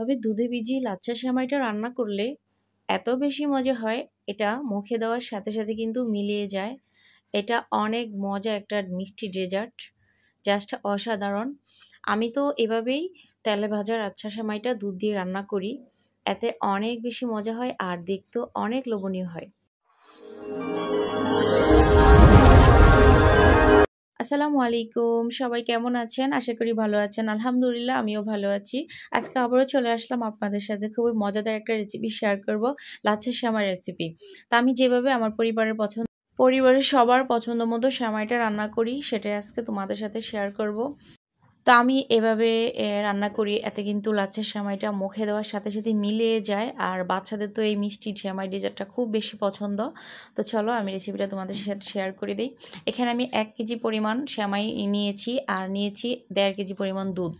এভাবে দুধে ভিজিয়ে লাচ্ছা সেমাইটা রান্না করলে এত বেশি মজা হয়, এটা মুখে দেওয়ার সাথে সাথে কিন্তু মিলিয়ে যায়। এটা অনেক মজা একটা মিষ্টি ডেজার্ট, জাস্ট অসাধারণ। আমি তো এভাবেই তেলে ভাজা লাচ্ছা সেমাইটা দুধ দিয়ে রান্না করি, এতে অনেক বেশি মজা হয় আর দেখতেও অনেক লোভনীয় হয়। আসসালামু আলাইকুম, সবাই কেমন আছেন? আশা করি ভালো আছেন। আলহামদুলিল্লাহ আমিও ভালো আছি। আজকে আবারও চলে আসলাম আপনাদের সাথে খুবই মজাদার একটা রেসিপি শেয়ার করব, লাচ্ছা সেমাই রেসিপি। তা আমি যেভাবে আমার পরিবারের সবার পছন্দ মতো সেমাইটা রান্না করি, সেটাই আজকে তোমাদের সাথে শেয়ার করব। তো আমি এভাবে রান্না করি, এতে কিন্তু লাচ্ছা সেমাইটা মুখে দেওয়ার সাথে সাথে মিলিয়ে যায়। আর বাচ্চাদের তো এই মিষ্টি সেমাই ডেজার্টটা খুব বেশি পছন্দ। তো চলো আমি রেসিপিটা তোমাদের সাথে শেয়ার করে দিই। এখানে আমি 1 কেজি পরিমাণ সেমাই নিয়েছি আর নিয়েছি 1.5 কেজি পরিমাণ দুধ।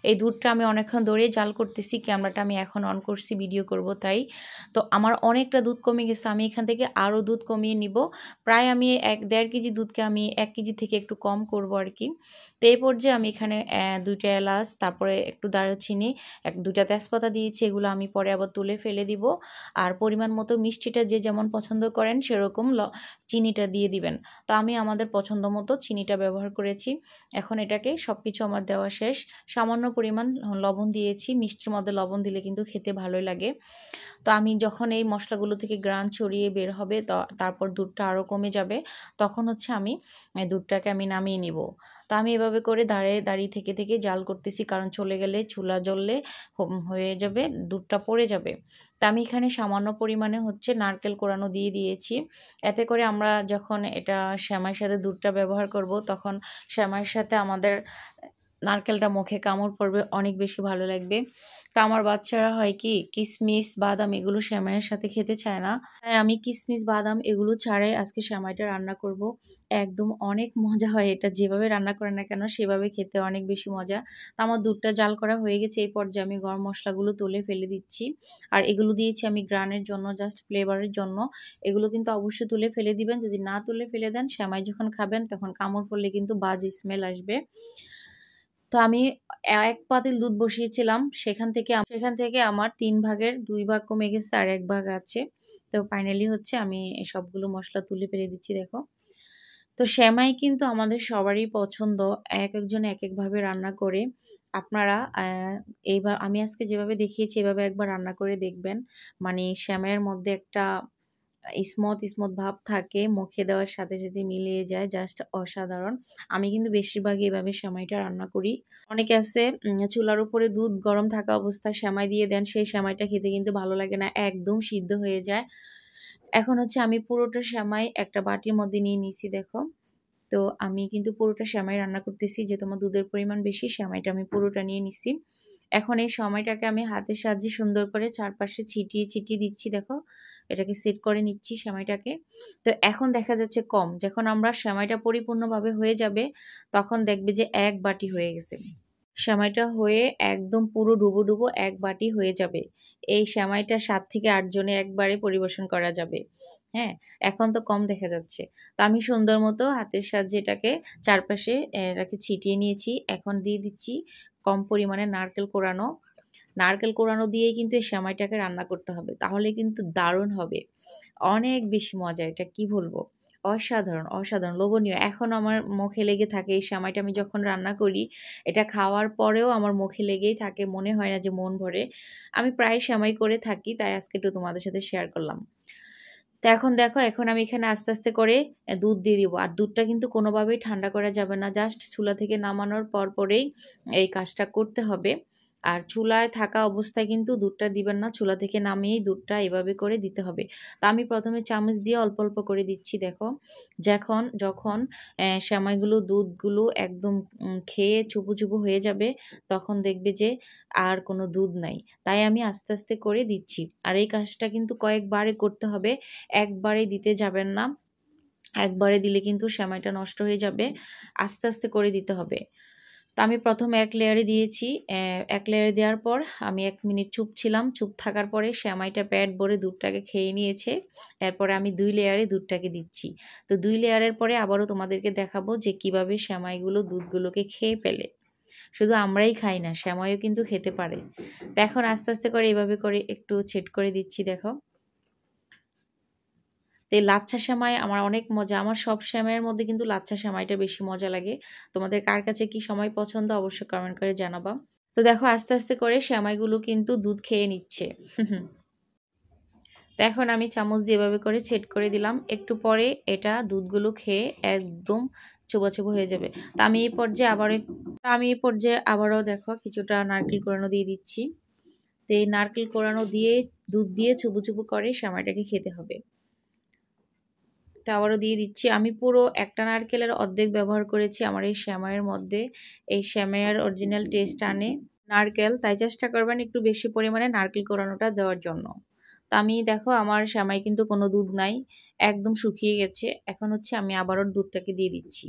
এই দুধটা আমি অনেকক্ষণ ধরে জাল করতেছি, ক্যামেরাটা আমি এখন অন করছি ভিডিও করব তাই। তো আমার অনেকটা দুধ কমে গেছে, আমি এখান থেকে আরও দুধ কমিয়ে নিব। প্রায় আমি 1.5 কেজি দুধকে আমি 1 কেজি থেকে একটু কম করব আর কি। তো এই পর্যায়ে আমি এখানে 2টা এলাচ, তারপরে একটু দারুচিনি, 2টা তেজপাতা দিয়েছি। এগুলো আমি পরে আবার তুলে ফেলে দিব। আর পরিমাণ মতো মিষ্টিটা যে যেমন পছন্দ করেন সেরকম চিনিটা দিয়ে দিবেন। তো আমি আমাদের পছন্দ মতো চিনিটা ব্যবহার করেছি। এখন এটাকে সব কিছু আমার দেওয়া শেষ। সামান্য পরিমাণ লবণ দিয়েছি, মিষ্টির মধ্যে লবণ দিলে কিন্তু খেতে ভালোই লাগে। তো আমি যখন এই মশলাগুলো থেকে গ্রান ছড়িয়ে বের হবে, তারপর দুধটা আরও কমে যাবে, তখন হচ্ছে আমি দুধটাকে আমি নামিয়ে নিব। তো আমি এভাবে করে দাঁড়িয়ে থেকে থেকে জাল করতেছি, কারণ চলে গেলে চুলা জ্বললে হয়ে যাবে, দুধটা পড়ে যাবে। তো আমি এখানে সামান্য পরিমাণে হচ্ছে নারকেল কোড়ানো দিয়ে দিয়েছি। এতে করে আমরা যখন এটা সেমাইয়ের সাথে দুধটা ব্যবহার করব, তখন সেমাইয়ের সাথে আমাদের নারকেলটা মুখে কামড় পড়বে, অনেক বেশি ভালো লাগবে। তা আমার বাচ্চারা হয় কি কিশমিশ বাদাম এগুলো সেমাইয়ের সাথে খেতে চায় না, তাই আমি কিশমিশ বাদাম এগুলো ছাড়াই আজকে সেমাইটা রান্না করব। একদম অনেক মজা হয়, এটা যেভাবে রান্না করে না কেন সেভাবে খেতে অনেক বেশি মজা। তা আমার দুধটা জাল করা হয়ে গেছে, এই পর্যায়ে আমি গরম মশলাগুলো তুলে ফেলে দিচ্ছি। আর এগুলো দিয়েছি আমি গ্রানের জন্য, জাস্ট ফ্লেভারের জন্য। এগুলো কিন্তু অবশ্যই তুলে ফেলে দিবেন, যদি না তুলে ফেলে দেন সেমাই যখন খাবেন তখন কামড় পড়লে কিন্তু বাজে স্মেল আসবে। তো আমি 1 পাতিল দুধ বসিয়েছিলাম, সেখান থেকে আমার 3 ভাগের 2 ভাগ কমে গেছে আর 1 ভাগ আছে। তো ফাইনালি হচ্ছে আমি সবগুলো মশলা তুলে ফেলে দিচ্ছি, দেখো। তো সেমাই কিন্তু আমাদের সবারই পছন্দ, একজন এক একভাবে রান্না করে। আপনারা এইবার আমি আজকে যেভাবে দেখিয়েছি এভাবে একবার রান্না করে দেখবেন। মানে সেমাইয়ের মধ্যে একটা স্মুথ ভাব থাকে, মুখে দেওয়ার সাথে সাথে মিলিয়ে যায়, জাস্ট অসাধারণ। আমি কিন্তু বেশিরভাগই এভাবে সেমাইটা রান্না করি। অনেকে আছে চুলার উপরে দুধ গরম থাকা অবস্থায় সেমাই দিয়ে দেন, সেই সেমাইটা খেতে কিন্তু ভালো লাগে না, একদম সিদ্ধ হয়ে যায়। এখন হচ্ছে আমি পুরোটা সেমাই একটা বাটির মধ্যে নিয়ে নিছি, দেখো। তো আমি কিন্তু পুরোটা সেমাই রান্না করতেছি, যেহেতু আমার দুধের পরিমাণ বেশি, সেমাইটা আমি পুরোটা নিয়ে নিছি। এখন এই সেমাইটাকে আমি হাতের সাহায্যে সুন্দর করে চারপাশে ছিটিয়ে দিচ্ছি, দেখো। এটাকে সেট করে নিচ্ছি সেমাইটাকে। তো এখন দেখা যাচ্ছে কম, যখন আমরা সেমাইটা পরিপূর্ণভাবে হয়ে যাবে তখন দেখবে যে 1 বাটি হয়ে গেছে। সেমাইটা হয়ে একদম পুরো ডুবো 1 বাটি হয়ে যাবে। এই সেমাইটা 7 থেকে 8 জনে একবারে পরিবেশন করা যাবে। হ্যাঁ, এখন তো কম দেখা যাচ্ছে। তো আমি সুন্দর মতো হাতের সাহায্যে এটাকে চারপাশে এটাকে ছিটিয়ে নিয়েছি। এখন দিয়ে দিচ্ছি কম পরিমাণে নারকেল কোড়ানো দিয়েই কিন্তু এই সেমাইটাকে রান্না করতে হবে, তাহলে কিন্তু দারুণ হবে, অনেক বেশি মজা। এটা কি বলবো, অসাধারণ লোভনীয়। এখন আমার মুখে লেগে থাকে এই সেমাইটা, আমি যখন রান্না করি এটা খাওয়ার পরেও আমার মুখে লেগেই থাকে, মনে হয় না যে মন ভরে। আমি প্রায় সেমাই করে থাকি, তাই আজকে একটু তোমাদের সাথে শেয়ার করলাম। তো এখন দেখো, এখন আমি এখানে আস্তে আস্তে করে দুধ দিয়ে দিব। আর দুধটা কিন্তু কোনোভাবেই ঠান্ডা করা যাবে না, জাস্ট চুলা থেকে নামানোর পরেই এই কাজটা করতে হবে। আর চুলায় থাকা অবস্থায় কিন্তু দুধটা দিবেন না, চুলা থেকে নামিয়েই দুধটা এভাবে করে দিতে হবে। তো আমি প্রথমে চামচ দিয়ে অল্প অল্প করে দিচ্ছি, দেখো। যখন সেমাইগুলো দুধগুলো একদম খেয়ে চুপু হয়ে যাবে, তখন দেখবে যে আর কোনো দুধ নাই। তাই আমি আস্তে আস্তে করে দিচ্ছি। আর এই কাজটা কিন্তু কয়েকবারে করতে হবে, একবারে দিতে যাবেন না। একবারে দিলে কিন্তু সেমাইটা নষ্ট হয়ে যাবে, আস্তে আস্তে করে দিতে হবে। তো আমি প্রথমে 1 লেয়ারে দিয়েছি। 1 লেয়ারে দেওয়ার পর আমি 1 মিনিট চুপ ছিলাম, চুপ থাকার পরে সেমাইটা পেট ভরে দুধটাকে খেয়ে নিয়েছে। এরপরে আমি 2 লেয়ারে দুধটাকে দিচ্ছি। তো 2 লেয়ারের পরে আবারও তোমাদেরকে দেখাবো যে কিভাবে সেমাইগুলো দুধগুলোকে খেয়ে ফেলে। শুধু আমরাই খাই না, সেমাইও কিন্তু খেতে পারে। তো এখন আস্তে আস্তে করে এইভাবে করে একটু ছেদ করে দিচ্ছি, দেখো। তো এই লাচ্ছা সেমাই আমার অনেক মজা, আমার সব সেমাইয়ের মধ্যে কিন্তু লাচ্ছা সেমাইটা বেশি মজা লাগে। তোমাদের কার কাছে কি সেমাই পছন্দ অবশ্যই কমেন্ট করে জানাবা। তো দেখো আস্তে আস্তে করে সেমাইগুলো কিন্তু দুধ খেয়ে নিচ্ছে। তো এখন আমি চামচ দিয়ে এভাবে করে সেট করে দিলাম, একটু পরে এটা দুধগুলো খেয়ে একদম চোবা চোবা হয়ে যাবে। তো আমি এই পর্যায়ে আবারও দেখো কিছুটা নারকেল কোরানো দিয়ে দিচ্ছি। তো এই নারকেল কোরানো দিয়ে দুধ দিয়ে চুবু চুবু করে সেমাইটাকে খেতে হবে। তো আবারও দিয়ে দিচ্ছি, আমি পুরো একটা নারকেলের অর্ধেক ব্যবহার করেছি আমার এই সেমাইয়ের মধ্যে। এই সেমাইয়ের অরিজিনাল টেস্ট আনে নারকেল, তাই চেষ্টা করবেন একটু বেশি পরিমাণে নারকেল কোরানোটা দেওয়ার জন্য। তো আমি দেখো আমার সেমাই কিন্তু কোনো দুধ নাই, একদম শুকিয়ে গেছে। এখন হচ্ছে আমি আবারও দুধটাকে দিয়ে দিচ্ছি।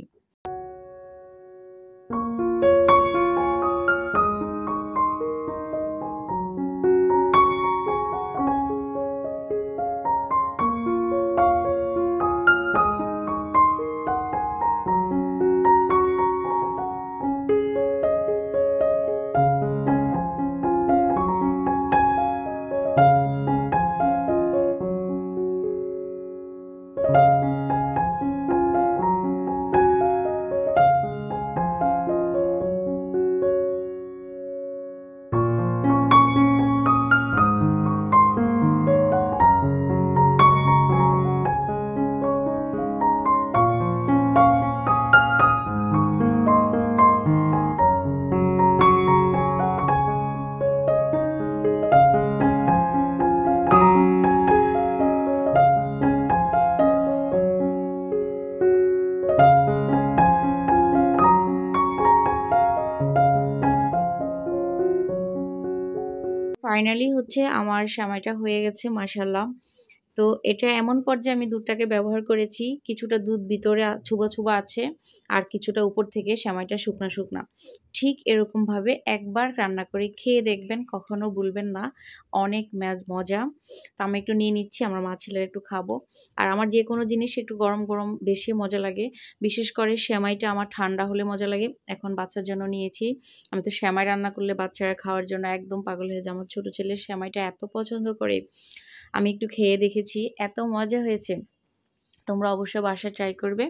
ফাইনালি হচ্ছে আমার সেমাইটা হয়ে গেছে মাশাআল্লাহ। তো এটা এমন পর্যায়ে আমি দুধটাকে ব্যবহার করেছি, কিছুটা দুধ ভিতরে ছোবা ছোবা আছে আর কিছুটা উপর থেকে সেমাইটা শুকনা শুকনা। ঠিক এরকমভাবে একবার রান্না করে খেয়ে দেখবেন, কখনো ভুলবেন না, অনেক মজা। তো আমি একটু নিয়ে নিচ্ছি, আমার মা ছেলের একটু খাবো। আর আমার যে কোনো জিনিস একটু গরম গরম বেশি মজা লাগে, বিশেষ করে সেমাইটা আমার ঠান্ডা হলে মজা লাগে। এখন বাচ্চার জন্য নিয়েছি, আমি তো সেমাই রান্না করলে বাচ্চারা খাওয়ার জন্য একদম পাগল হয়ে যায়। আমার ছোটো ছেলের সেমাইটা এত পছন্দ করে, আমি একটু খেয়ে দেখেছি, এত মজা হয়েছে। তোমরা অবশ্যই বাসায় ট্রাই করবে।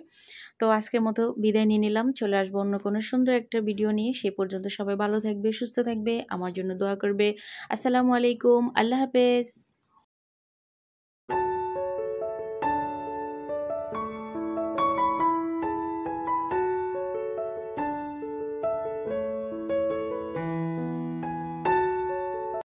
তো আজকের মতো বিদায় নিয়ে নিলাম, চলে আসবো অন্য কোনো সুন্দর একটা ভিডিও নিয়ে। সে পর্যন্ত সবাই ভালো থাকবে, সুস্থ থাকবে, আমার জন্য দোয়া করবে। আসসালামু আলাইকুম, আল্লাহ হাফেজ।